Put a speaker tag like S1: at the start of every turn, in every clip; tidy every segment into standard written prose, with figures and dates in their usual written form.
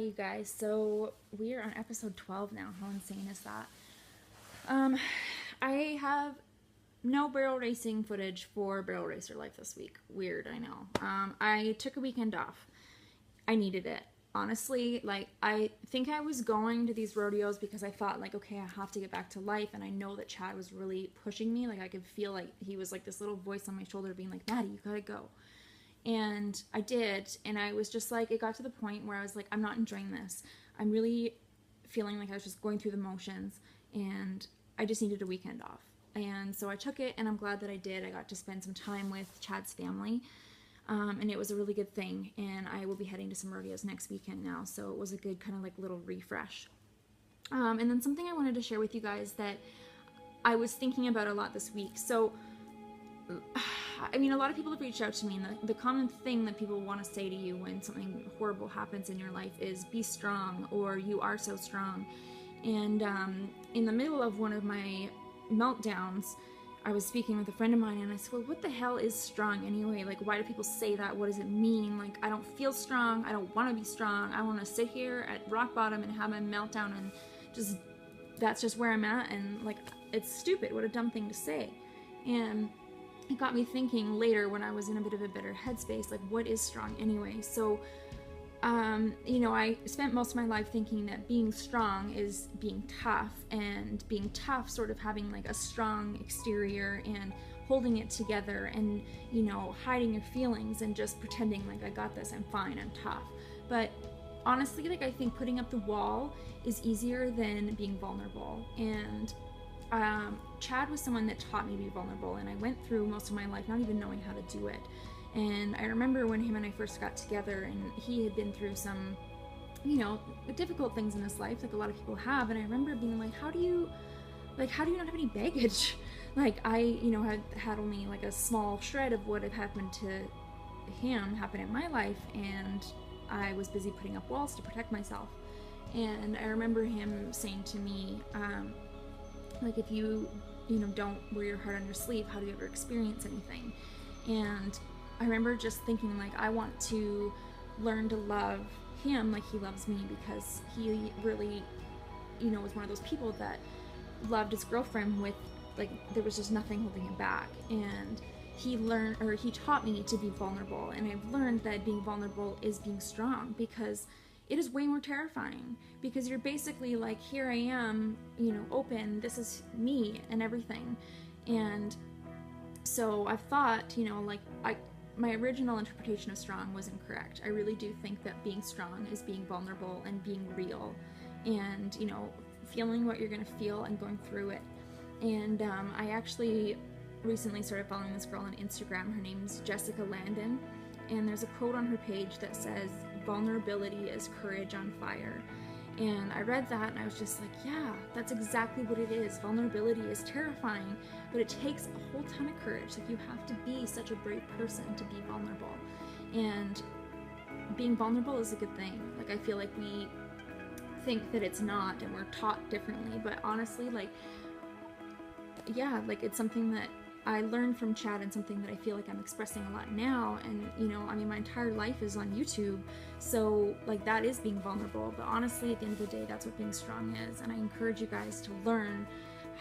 S1: you guys. So we are on episode 12 now. How insane is that? I have no barrel racing footage for Barrel Racer Life this week. Weird, I know. I took a weekend off. I needed it. Honestly, like, I think I was going to these rodeos because I thought, like, okay, I have to get back to life, and I know that Chad was really pushing me. Like, I could feel like he was like this little voice on my shoulder being like, Maddie, you gotta go. And I did, and I was just like, it got to the point where I was like, I'm not enjoying this. I'm really feeling like I was just going through the motions, and I just needed a weekend off. And so I took it, and I'm glad that I did. I got to spend some time with Chad's family, and it was a really good thing. And I will be heading to some rodeos next weekend now, so it was a good kind of like little refresh. And then something I wanted to share with you guys that I was thinking about a lot this week. So I mean, a lot of people have reached out to me, and the common thing that people want to say to you when something horrible happens in your life is, be strong, or you are so strong. And in the middle of one of my meltdowns, I was speaking with a friend of mine, and I said, well, what the hell is strong anyway? Like, why do people say that? What does it mean? Like, I don't feel strong. I don't want to be strong. I want to sit here at rock bottom and have my meltdown, and just, that's just where I'm at. And like, it's stupid. What a dumb thing to say. And it got me thinking later, when I was in a bit of a better headspace, like, what is strong anyway? So, you know, I spent most of my life thinking that being strong is being tough, and being tough sort of having like a strong exterior and holding it together, and, you know, hiding your feelings and just pretending like, I got this, I'm fine, I'm tough. But honestly, like, I think putting up the wall is easier than being vulnerable. And Chad was someone that taught me to be vulnerable, and I went through most of my life not even knowing how to do it. And I remember when him and I first got together, and he had been through some, you know, difficult things in his life, like a lot of people have. And I remember being like, how do you not have any baggage? Like, I, you know, had only like a small shred of what had happened to him happen in my life, and I was busy putting up walls to protect myself. And I remember him saying to me, like, if you know, don't wear your heart on your sleeve, how do you ever experience anything? And I remember just thinking, like, I want to learn to love him like he loves me, because he really, you know, was one of those people that loved his girlfriend with, like, there was just nothing holding him back. And he taught me to be vulnerable, and I've learned that being vulnerable is being strong, because it is way more terrifying, because you're basically like, here I am, you know, open, this is me and everything. And so I've thought, you know, like, my original interpretation of strong was incorrect. I really do think that being strong is being vulnerable and being real, and, you know, feeling what you're gonna feel and going through it. And I actually recently started following this girl on Instagram. Her name's Jessica Landon, and there's a quote on her page that says, vulnerability is courage on fire. And I read that, and I was just like, yeah, that's exactly what it is. Vulnerability is terrifying, but it takes a whole ton of courage. Like, you have to be such a brave person to be vulnerable. And being vulnerable is a good thing. Like, I feel like we think that it's not, and we're taught differently, but honestly, like, yeah, like, it's something that I learned from Chad, and something that I feel like I'm expressing a lot now. And, you know, I mean, my entire life is on YouTube, so, like, that is being vulnerable. But honestly, at the end of the day, that's what being strong is. And I encourage you guys to learn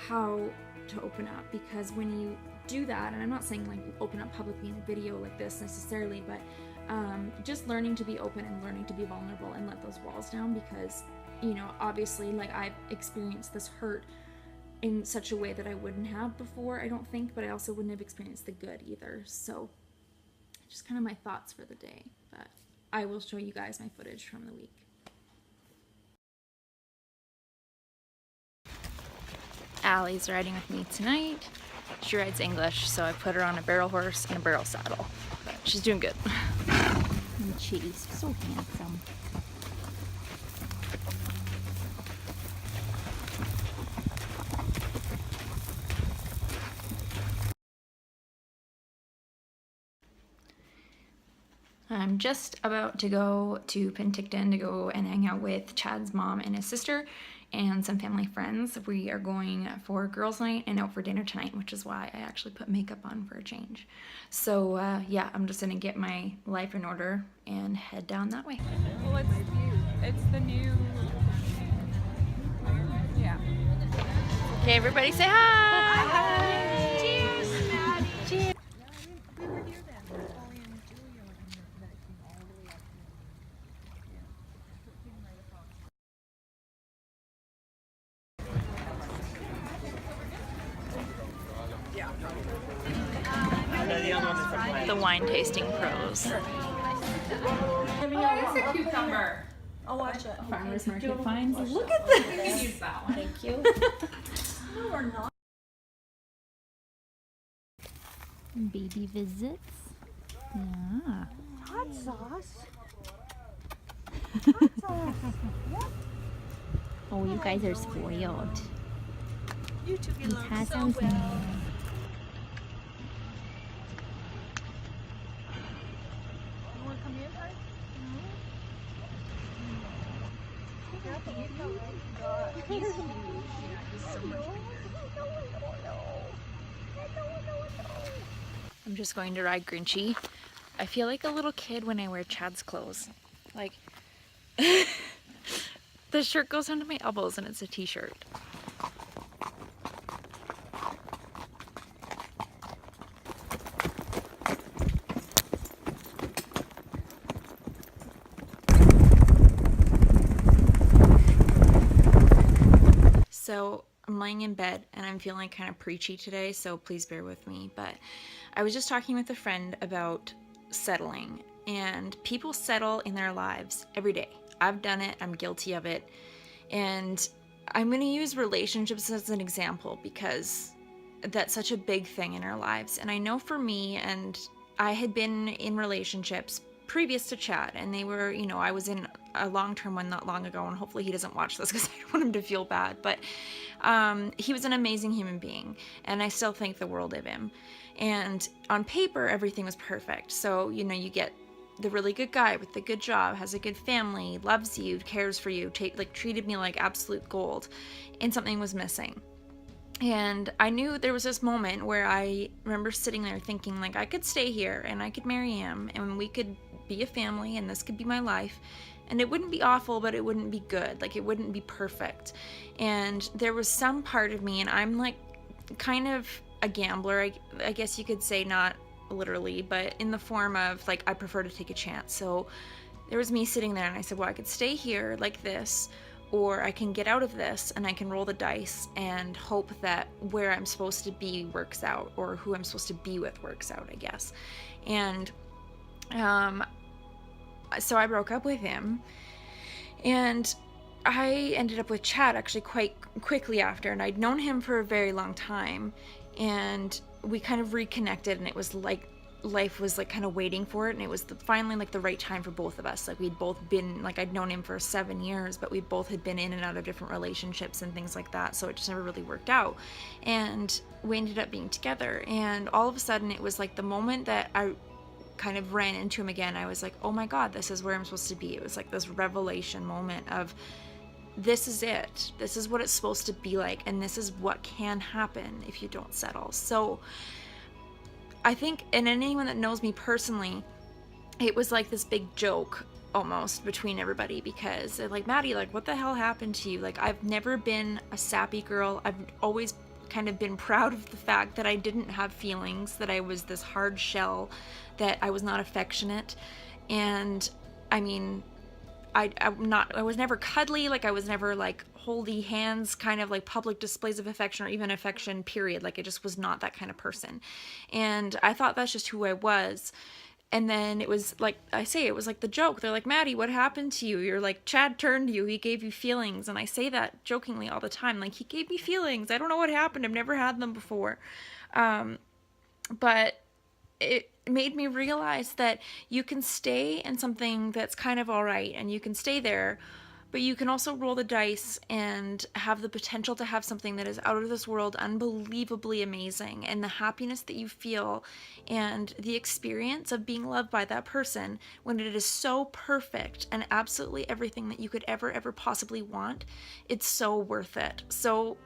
S1: how to open up, because when you do that, and I'm not saying like open up publicly in a video like this necessarily, but just learning to be open and learning to be vulnerable and let those walls down, because, you know, obviously, like, I've experienced this hurt in such a way that I wouldn't have before, I don't think, but I also wouldn't have experienced the good either. So just kind of my thoughts for the day, but I will show you guys my footage from the week. Allie's riding with me tonight. She rides English, so I put her on a barrel horse and a barrel saddle, but she's doing good. And she's so handsome. I'm just about to go to Penticton to go and hang out with Chad's mom and his sister and some family friends. We are going for girls' night and out for dinner tonight, which is why I actually put makeup on for a change. So yeah, I'm just gonna get my life in order and head down that way.
S2: Well, It's the new. Yeah.
S1: Okay, everybody say hi.
S2: Hi.
S1: Cheers. Cheers.
S2: We were here then. Ollie and Julia and that came all the way up. Yeah. Came right across.
S1: The wine tasting pros.
S2: It's a cucumber.
S3: I'll watch it.
S1: Farmers market finds. Look at this.
S2: You can use that one.
S3: Thank you. No, we're not.
S1: Baby visits. Yeah.
S3: Hot sauce. Hot sauce.
S1: Oh, you guys are spoiled.
S3: You two get along
S1: Has
S3: so
S1: some
S3: well. You want to come in, honey?
S1: I'm just going to ride Grinchy. I feel like a little kid when I wear Chad's clothes. Like, the shirt goes down to my elbows and it's a t-shirt. So I'm laying in bed and I'm feeling kind of preachy today, so please bear with me. But I was just talking with a friend about settling, and people settle in their lives every day. I've done it, I'm guilty of it. And I'm going to use relationships as an example because that's such a big thing in our lives. And I know for me, and I had been in relationships previous to Chad, and they were, you know, I was in a long-term one not long ago, and hopefully he doesn't watch this because I don't want him to feel bad, but he was an amazing human being, and I still think the world of him. And on paper, everything was perfect. So, you know, you get the really good guy with the good job, has a good family, loves you, cares for you, treated me like absolute gold, and something was missing. And I knew there was this moment where I remember sitting there thinking, like, I could stay here and I could marry him and we could be a family and this could be my life. And it wouldn't be awful, but it wouldn't be good. Like, it wouldn't be perfect. And there was some part of me, and I'm like kind of a gambler, I guess you could say, not literally, but in the form of, like, I prefer to take a chance. So there was me sitting there and I said, well, I could stay here like this, or I can get out of this and I can roll the dice and hope that where I'm supposed to be works out, or who I'm supposed to be with works out, I guess. And so I broke up with him, and I ended up with Chad actually quite quickly after, and I'd known him for a very long time, and we kind of reconnected, and it was like life was like kind of waiting for it, and it was finally like the right time for both of us. Like, we'd both been, like, I'd known him for 7 years, but we both had been in and out of different relationships and things like that, so it just never really worked out. And we ended up being together, and all of a sudden it was like the moment that I kind of ran into him again, I was like, oh my god, this is where I'm supposed to be. It was like this revelation moment of, this is it, this is what it's supposed to be like, and this is what can happen if you don't settle. So I think, and anyone that knows me personally, it was like this big joke almost between everybody, because they're like, Maddie, like, what the hell happened to you? Like, I've never been a sappy girl. I've always kind of been proud of the fact that I didn't have feelings, that I was this hard shell, that I was not affectionate. And I mean, I was never cuddly, like I was never like holdy hands, kind of like public displays of affection, or even affection, period. Like, I just was not that kind of person. And I thought that's just who I was. And then it was like, I say, it was like the joke. They're like, Maddie, what happened to you? You're like, Chad turned you, he gave you feelings. And I say that jokingly all the time, like, he gave me feelings. I don't know what happened. I've never had them before. But it made me realize that you can stay in something that's kind of all right, and you can stay there, but you can also roll the dice and have the potential to have something that is out of this world, unbelievably amazing. And the happiness that you feel and the experience of being loved by that person, when it is so perfect and absolutely everything that you could ever possibly want, it's so worth it. So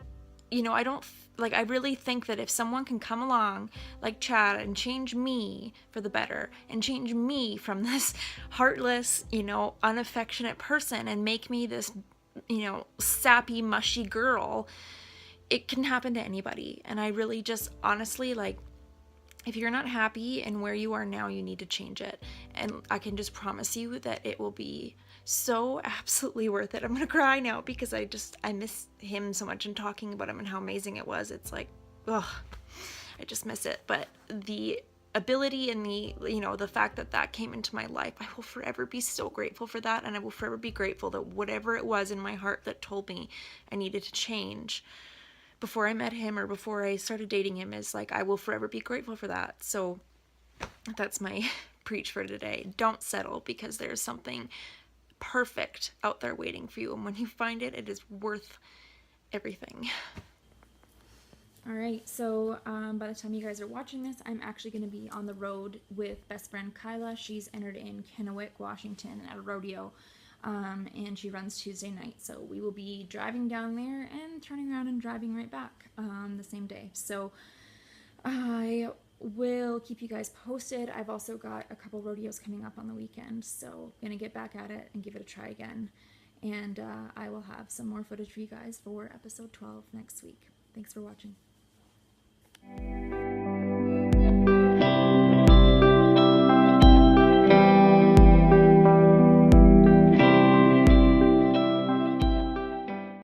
S1: you know, I don't, like, I really think that if someone can come along like Chad and change me for the better and change me from this heartless, you know, unaffectionate person and make me this, you know, sappy, mushy girl, it can happen to anybody. And I really just honestly, like, if you're not happy in where you are now, you need to change it. And I can just promise you that it will be so absolutely worth it. I'm gonna cry now because I miss him so much, and talking about him and how amazing it was. It's like, ugh, I just miss it. But the ability and the, you know, the fact that that came into my life, I will forever be so grateful for that. And I will forever be grateful that whatever it was in my heart that told me I needed to change before I met him or before I started dating him, is like, I will forever be grateful for that. So that's my preach for today. Don't settle, because there's something perfect out there waiting for you. And when you find it, it is worth everything. All right, so by the time you guys are watching this, I'm actually going to be on the road with best friend Kyla. She's entered in Kennewick, Washington at a rodeo. And she runs Tuesday night, so we will be driving down there and turning around and driving right back the same day. So I will keep you guys posted. I've also got a couple rodeos coming up on the weekend, so gonna get back at it and give it a try again. And I will have some more footage for you guys for episode 12 next week. Thanks for watching.